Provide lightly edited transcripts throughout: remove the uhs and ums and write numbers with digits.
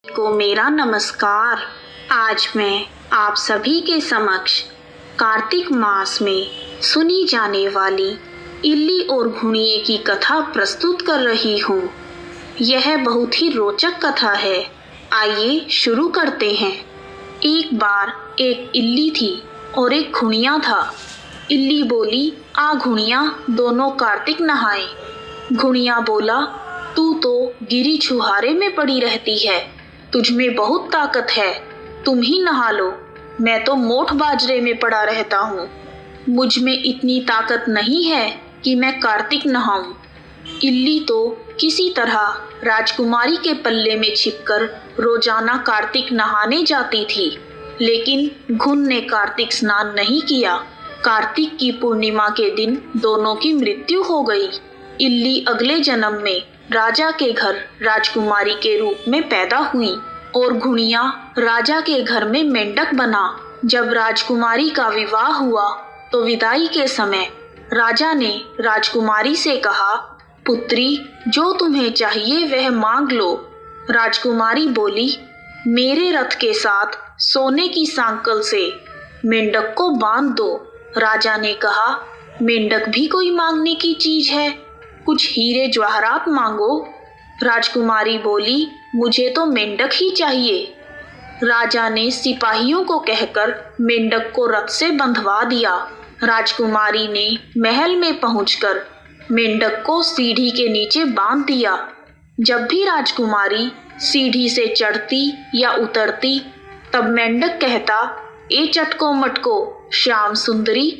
को मेरा नमस्कार। आज मैं आप सभी के समक्ष कार्तिक मास में सुनी जाने वाली इल्ली और घुड़िये की कथा प्रस्तुत कर रही हूँ। यह बहुत ही रोचक कथा है। आइए शुरू करते हैं। एक बार एक इल्ली थी और एक घुड़िया था। इल्ली बोली, आ घुड़िया, दोनों कार्तिक नहाए। घुड़िया बोला, तू तो गिरी छुहारे में पड़ी रहती है, तुझमें बहुत ताकत है, तुम ही नहा लो। मैं तो मोठ बाजरे में पड़ा रहता हूँ, मुझ में इतनी ताकत नहीं है कि मैं कार्तिक नहाऊं। इल्ली तो किसी तरह राजकुमारी के पल्ले में छिपकर रोजाना कार्तिक नहाने जाती थी, लेकिन घुन ने कार्तिक स्नान नहीं किया। कार्तिक की पूर्णिमा के दिन दोनों की मृत्यु हो गई। इल्ली अगले जन्म में राजा के घर राजकुमारी के रूप में पैदा हुई और घुड़िया राजा के घर में मेंढक बना। जब राजकुमारी का विवाह हुआ तो विदाई के समय राजा ने राजकुमारी से कहा, पुत्री, जो तुम्हें चाहिए वह मांग लो। राजकुमारी बोली, मेरे रथ के साथ सोने की सांकल से मेंढक को बांध दो। राजा ने कहा, मेंढक भी कोई मांगने की चीज है, कुछ हीरे जवाहरात मांगो। राजकुमारी बोली, मुझे तो मेंढक ही चाहिए। राजा ने सिपाहियों को कहकर मेंढक को रथ से बंधवा दिया। राजकुमारी ने महल में पहुंचकर मेंढक को सीढ़ी के नीचे बांध दिया। जब भी राजकुमारी सीढ़ी से चढ़ती या उतरती, तब मेंढक कहता, ए चटको मटको श्याम सुंदरी,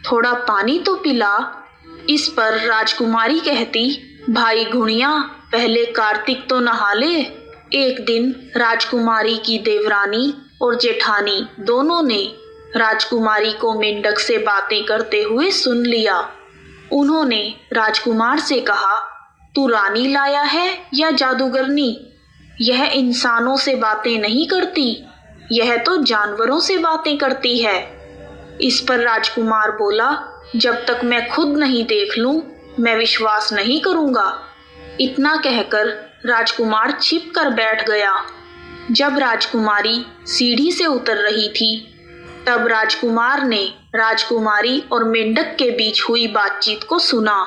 थोड़ा पानी तो पिला। इस पर राजकुमारी कहती, भाई घुड़िया, पहले कार्तिक तो नहा ले। एक दिन राजकुमारी की देवरानी और जेठानी दोनों ने राजकुमारी को मेंढक से बातें करते हुए सुन लिया। उन्होंने राजकुमार से कहा, तू रानी लाया है या जादूगरनी? यह इंसानों से बातें नहीं करती, यह तो जानवरों से बातें करती है। इस पर राजकुमार बोला, जब तक मैं खुद नहीं देख लूं, मैं विश्वास नहीं करूंगा। इतना कहकर राजकुमार छिप कर बैठ गया। जब राजकुमारी सीढ़ी से उतर रही थी, तब राजकुमार ने राजकुमारी और मेंढक के बीच हुई बातचीत को सुना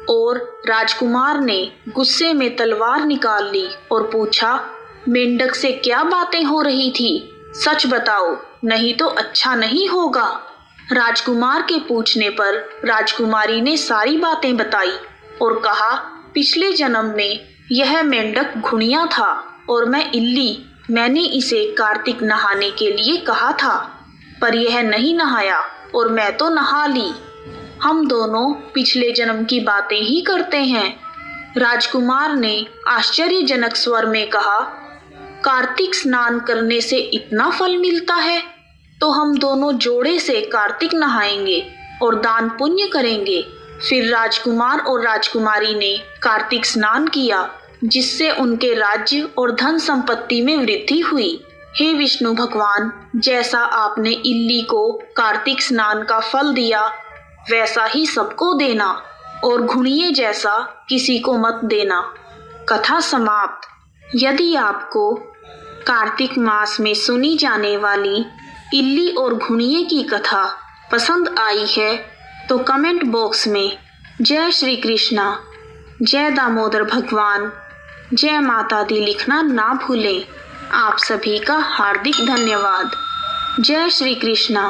और राजकुमार ने गुस्से में तलवार निकाल ली और पूछा, मेंढक से क्या बातें हो रही थी? सच बताओ, नहीं तो अच्छा नहीं होगा। राजकुमार के पूछने पर राजकुमारी ने सारी बातें बताई और कहा, पिछले जन्म में यह मेंढक घुड़िया था और मैं इल्ली। मैंने इसे कार्तिक नहाने के लिए कहा था, पर यह नहीं नहाया और मैं तो नहा ली। हम दोनों पिछले जन्म की बातें ही करते हैं। राजकुमार ने आश्चर्यजनक स्वर में कहा, कार्तिक स्नान करने से इतना फल मिलता है, तो हम दोनों जोड़े से कार्तिक नहाएंगे और दान पुण्य करेंगे। फिर राजकुमार और राजकुमारी ने कार्तिक स्नान किया, जिससे उनके राज्य और धन संपत्ति में वृद्धि हुई। हे विष्णु भगवान, जैसा आपने इल्ली को कार्तिक स्नान का फल दिया, वैसा ही सबको देना और घुड़िये जैसा किसी को मत देना। कथा समाप्त। यदि आपको कार्तिक मास में सुनी जाने वाली इल्ली और घुड़िये की कथा पसंद आई है तो कमेंट बॉक्स में जय श्री कृष्णा, जय दामोदर भगवान, जय माता दी लिखना ना भूलें। आप सभी का हार्दिक धन्यवाद। जय श्री कृष्णा।